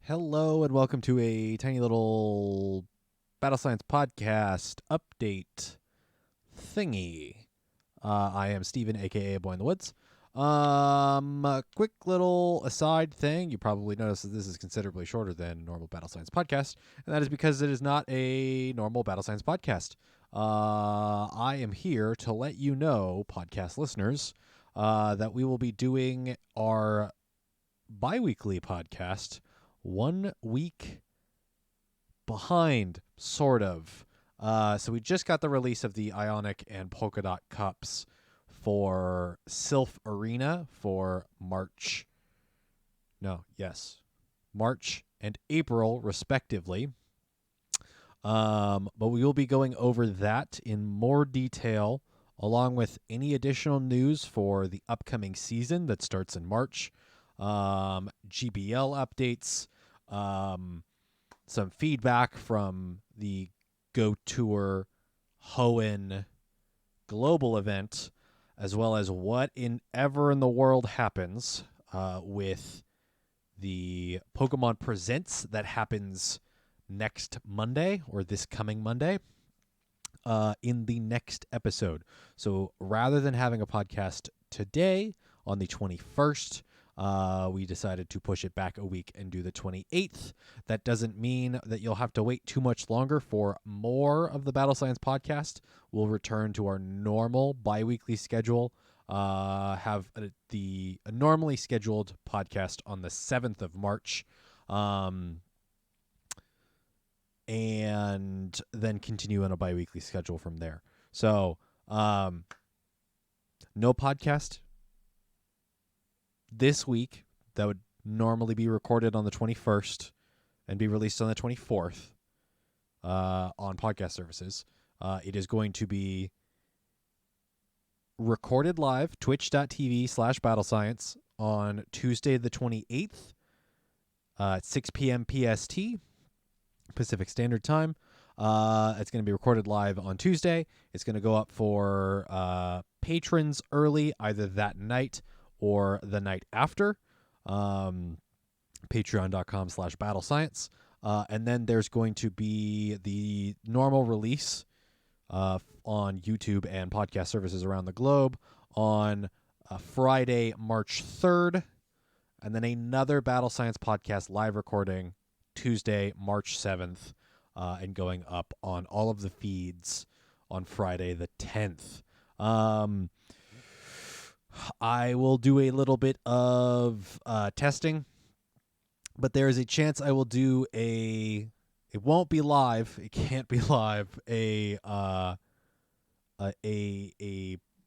Hello and welcome to a tiny little Battle Science podcast update thingy. I am Steven, aka Boy in the Woods. A quick little aside thing. You probably noticed that this is considerably shorter than normal Battle Science podcast, and that is because it is not a normal Battle Science podcast. I am here to let you know, podcast listeners, that we will be doing our bi-weekly podcast 1 week behind, sort of. So we just got the release of the Ionic and Polka Dot Cups for Sylph Arena for March and April, respectively. But we will be going over that in more detail, along with any additional news for the upcoming season that starts in March. GBL updates, some feedback from the Go Tour Hoenn global event, as well as what in the world happens with the Pokemon Presents that happens next Monday, or this coming Monday, in the next episode. So rather than having a podcast today on the 21st, we decided to push it back a week and do the 28th. That doesn't mean that you'll have to wait too much longer for more of the Battle Science podcast. We'll return to our normal bi-weekly schedule. Have a normally scheduled podcast on the 7th of March. And then continue on a bi-weekly schedule from there. So, no podcast this week that would normally be recorded on the 21st and be released on the 24th on podcast services. It is going to be recorded live, twitch.tv/battlescience on Tuesday the 28th at 6 p.m. PST, Pacific Standard Time. It's going to be recorded live on Tuesday. It's going to go up for patrons early, either that night or the night after. Patreon.com/battlescience. And then there's going to be the normal release on YouTube and podcast services around the globe on Friday, March 3rd. And then another Battle Science podcast live recording Tuesday, March 7th, and going up on all of the feeds on Friday the 10th. I will do a little bit of testing, but there is a chance I will do it won't be live. It can't be live. A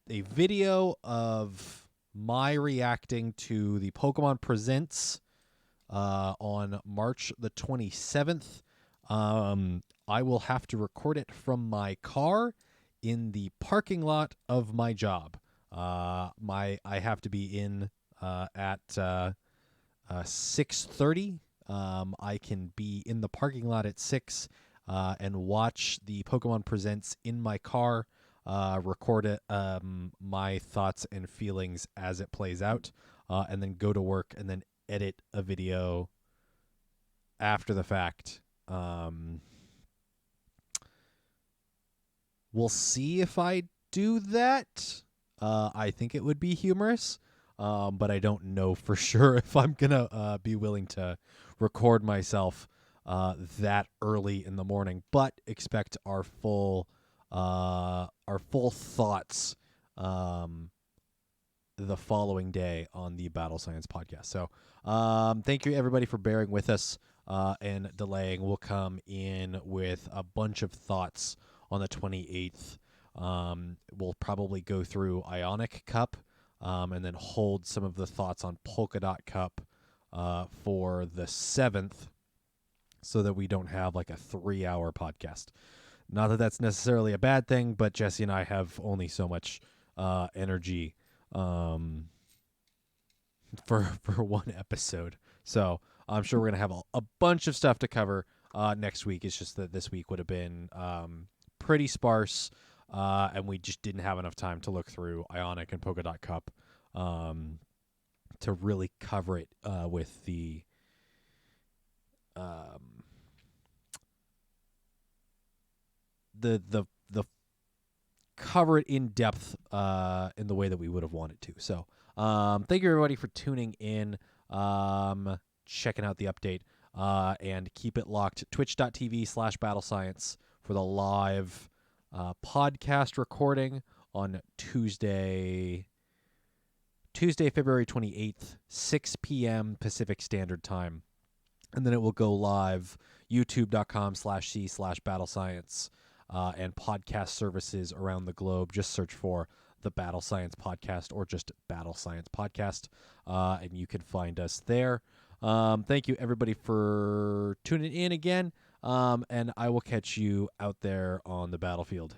video of my reacting to the Pokemon Presents on March the 27th. I will have to record it from my car in the parking lot of my job. I have to be in at 6:30. I can be in the parking lot at 6 and watch the Pokemon Presents in my car, record it, my thoughts and feelings as it plays out, and then go to work and then edit a video after the fact. We'll see if I do that. I think it would be humorous, but I don't know for sure if I'm gonna be willing to record myself that early in the morning. But expect our full thoughts the following day on the Battle Science podcast. So thank you everybody for bearing with us and delaying. We'll come in with a bunch of thoughts on the 28th. We'll probably go through Ionic Cup and then hold some of the thoughts on Polka Dot Cup for the 7th, so that we don't have like a 3-hour podcast. Not that that's necessarily a bad thing, but Jesse and I have only so much energy for one episode. So I'm sure we're going to have a bunch of stuff to cover next week. It's just that this week would have been pretty sparse, and we just didn't have enough time to look through Ionic and Polka Dot Cup to really cover it with the um, the cover it in depth in the way that we would have wanted to. So thank you everybody for tuning in, checking out the update, and keep it locked. Twitch.tv/BattleScience for the live podcast recording on Tuesday, February 28th, 6 p.m. Pacific Standard Time. And then it will go live, youtube.com/c/BattleScience, and podcast services around the globe. Just search for the Battle Science Podcast or just Battle Science Podcast, and you can find us there. Thank you, everybody, for tuning in again, and I will catch you out there on the battlefield.